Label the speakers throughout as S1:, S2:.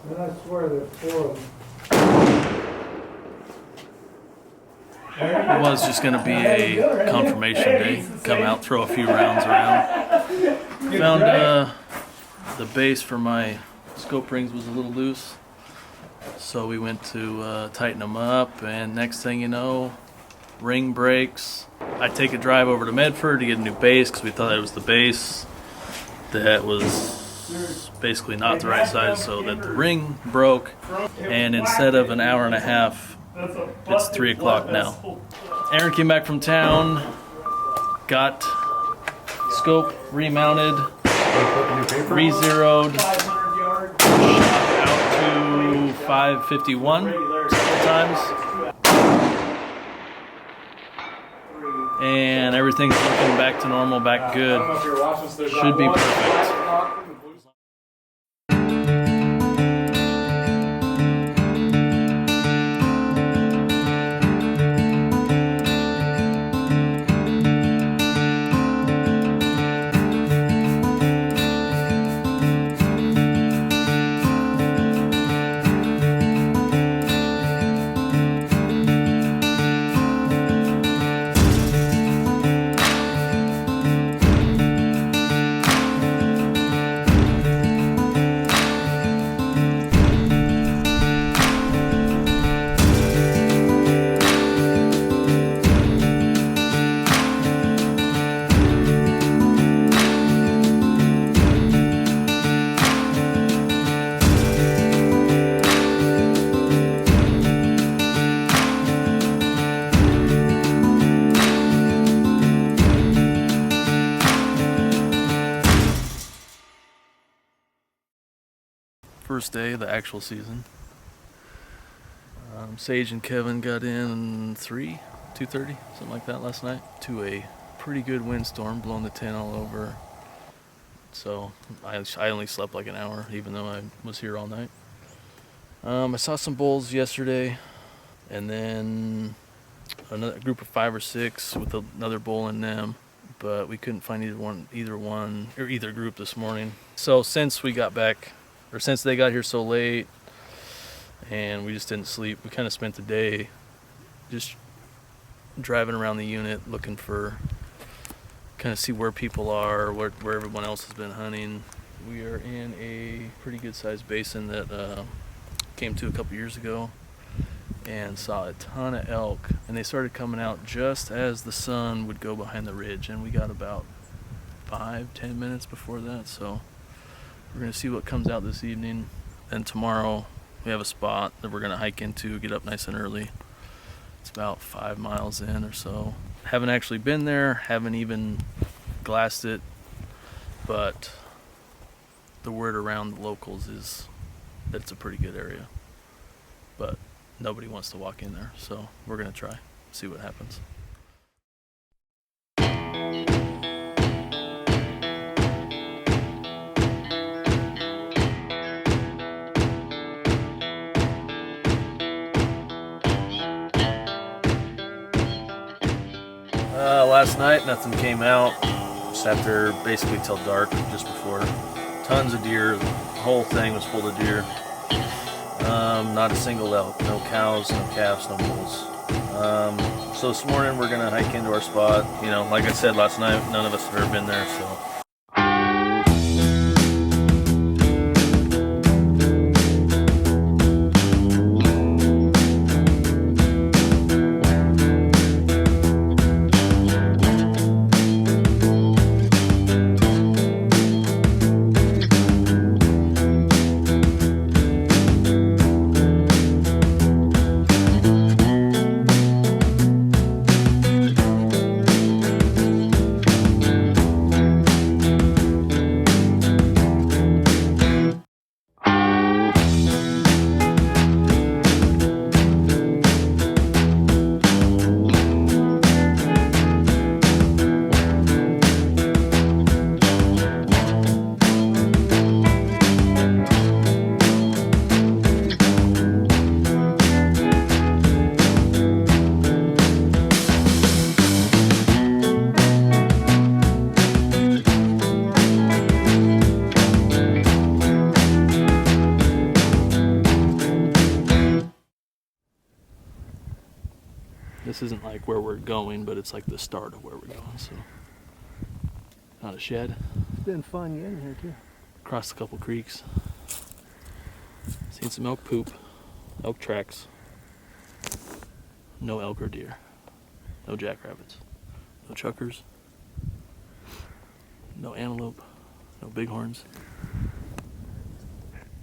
S1: And I swear there's 4 of them.
S2: It was just going to be a confirmation day. Come out, throw a few rounds around. Found the base for my scope rings was a little loose, so we went to tighten them up, and next thing you know, ring breaks. I take a drive over to Medford to get a new base because we thought that was the base that was basically not the right size, so that the ring broke, and instead of an hour and a half, it's 3 o'clock now. Aaron came back from town, got scope remounted, re-zeroed, out to 551 several times, and everything's looking back to normal, back good. Should be perfect. First day of the actual season. Sage and Kevin got in 2:30, something like that last night, to a pretty good windstorm, blowing the tent all over. So I only slept like an hour, even though I was here all night. I saw some bulls yesterday, and then another group of 5 or 6 with another bull in them, but we couldn't find either group this morning. So since they got here so late and we just didn't sleep, we kind of spent the day just driving around the unit looking for, kind of see where people are, where everyone else has been hunting. We are in a pretty good sized basin that came to a couple years ago and saw a ton of elk, and they started coming out just as the sun would go behind the ridge, and we got about 5-10 minutes before that. So we're going to see what comes out this evening, and tomorrow we have a spot that we're going to hike into, get up nice and early. It's about 5 miles in or so. Haven't actually been there, haven't even glassed it, but the word around the locals is that it's a pretty good area. But nobody wants to walk in there, so we're going to try, see what happens. Last night, nothing came out. Sat there basically till dark, just before. Tons of deer. The whole thing was full of deer. Not a single elk. No cows, no calves, no bulls. So this morning we're gonna hike into our spot. You know, like I said last night, none of us have ever been there, so. this isn't like where we're going, but it's like the start of where we're going. So, found a shed.
S3: It's been fun getting here too.
S2: Crossed a couple creeks. Seen some elk poop, elk tracks. No elk or deer. No jackrabbits. No chuckers. No antelope. No bighorns.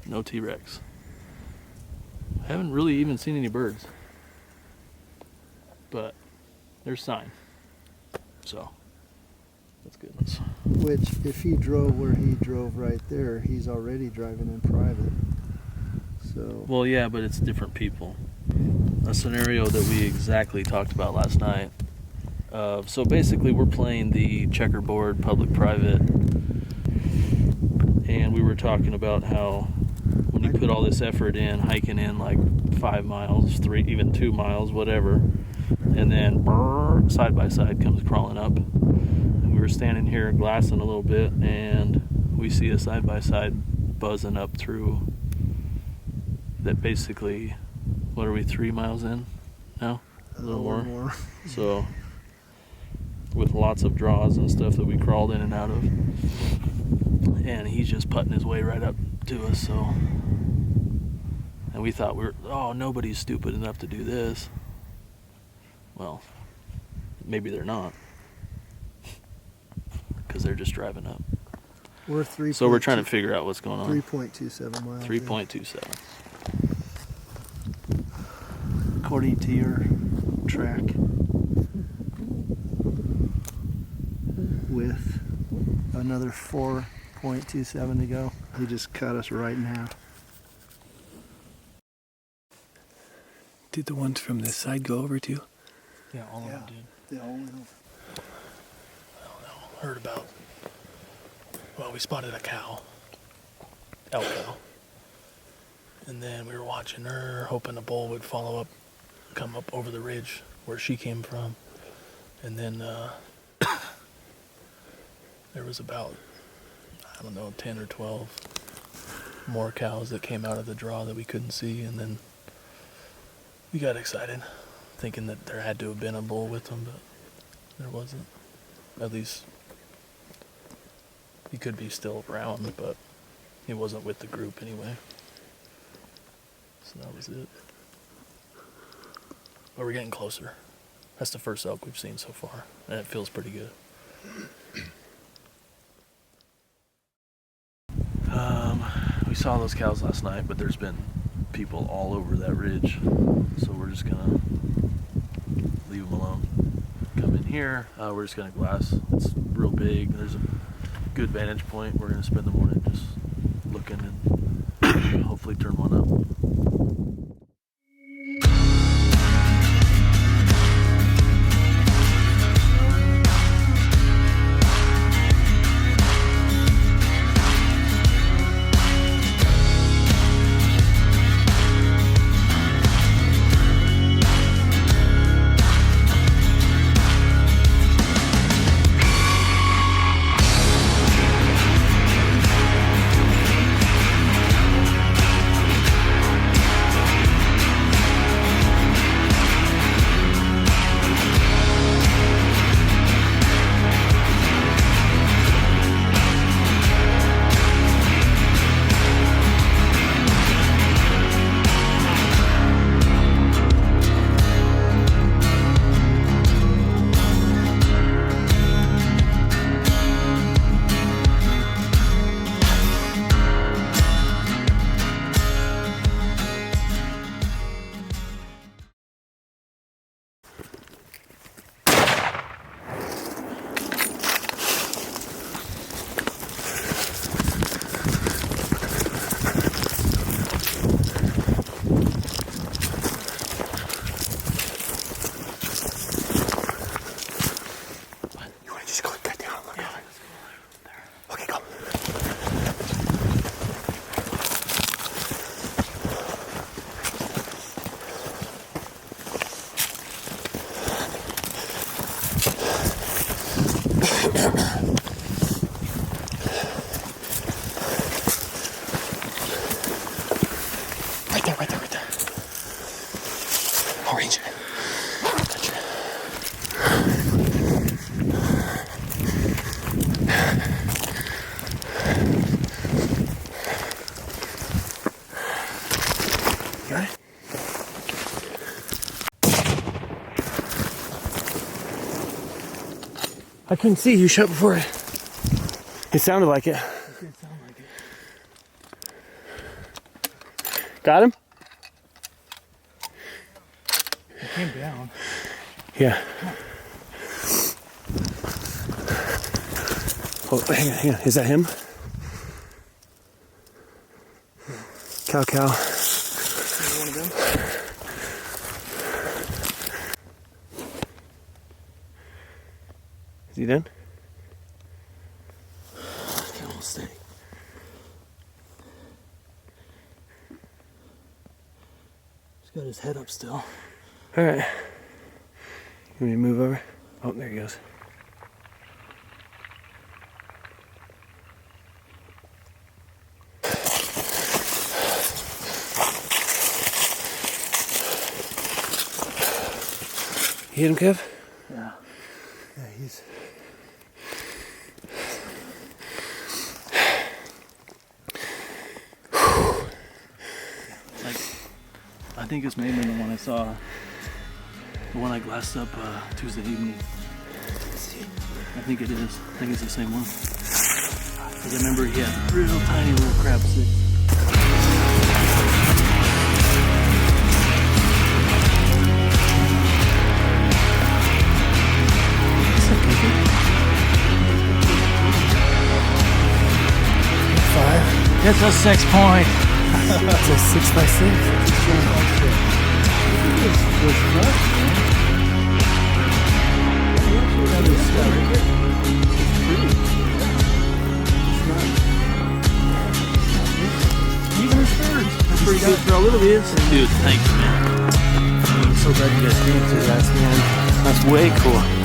S2: No T-Rex. Haven't really even seen any birds. But there's sign. So that's good.
S3: Which, if he drove where he drove right there, he's already driving in private. So.
S2: Well, yeah, but it's different people. A scenario that we exactly talked about last night. So basically, we're playing the checkerboard public-private, and we were talking about how when you put all this effort in, hiking in like 5 miles, 3, even 2 miles, whatever, and then side by side comes crawling up. And we were standing here glassing a little bit, and we see a side by side buzzing up through. That basically, what are we, 3 miles in now? A little more. So, with lots of draws and stuff that we crawled in and out of. And he's just putting his way right up to us, so. And we thought nobody's stupid enough to do this. Well, maybe they're not. Because they're just driving up.
S3: We're 3.
S2: So we're trying to figure out what's going on.
S3: 3.27 miles.
S2: 3.27.
S3: According to your track. With another 4.27 to go. He just cut us right in half.
S4: Did the ones from this side go over too?
S2: Yeah, all of them did.
S3: They all went over.
S4: I don't know. Heard about. Well, we spotted a cow. Elk cow. And then we were watching her, hoping a bull would come up over the ridge where she came from. And then there was about, 10 or 12 more cows that came out of the draw that we couldn't see. And then we got excited, thinking that there had to have been a bull with them, but there wasn't. At least he could be still around, but he wasn't with the group anyway. So that was it. But we're getting closer. That's the first elk we've seen so far, and it feels pretty good.
S2: We saw those cows last night, but there's been people all over that ridge, so we're just gonna leave them alone. Come in here, we're just gonna glass. It's real big. There's a good vantage point. We're gonna spend the morning just looking and hopefully turn one up.
S5: I couldn't see. You shut before it. It sounded like it.
S1: It did sound like it.
S5: Got him?
S1: It came down.
S5: Yeah. Oh, hang on, hang on. Is that him? Cow, cow.
S1: One of them.
S5: Is he done?
S1: Can almost stay. He's got his head up still.
S5: All right. You want me to move over? Oh, there he goes. You hit him, Kev?
S1: Yeah. Yeah, he's.
S2: Like, I think it's mainly the one I saw, the one I glassed up Tuesday evening. I think it is. I think it's the same one. Because I remember he had real tiny little crab sticks.
S1: It's a 6 point.
S5: It's a 6x6.
S1: Even his birds. That's pretty good for a little bit.
S2: Dude, thanks, man.
S5: I'm so glad you guys came to that, man. That's way cool.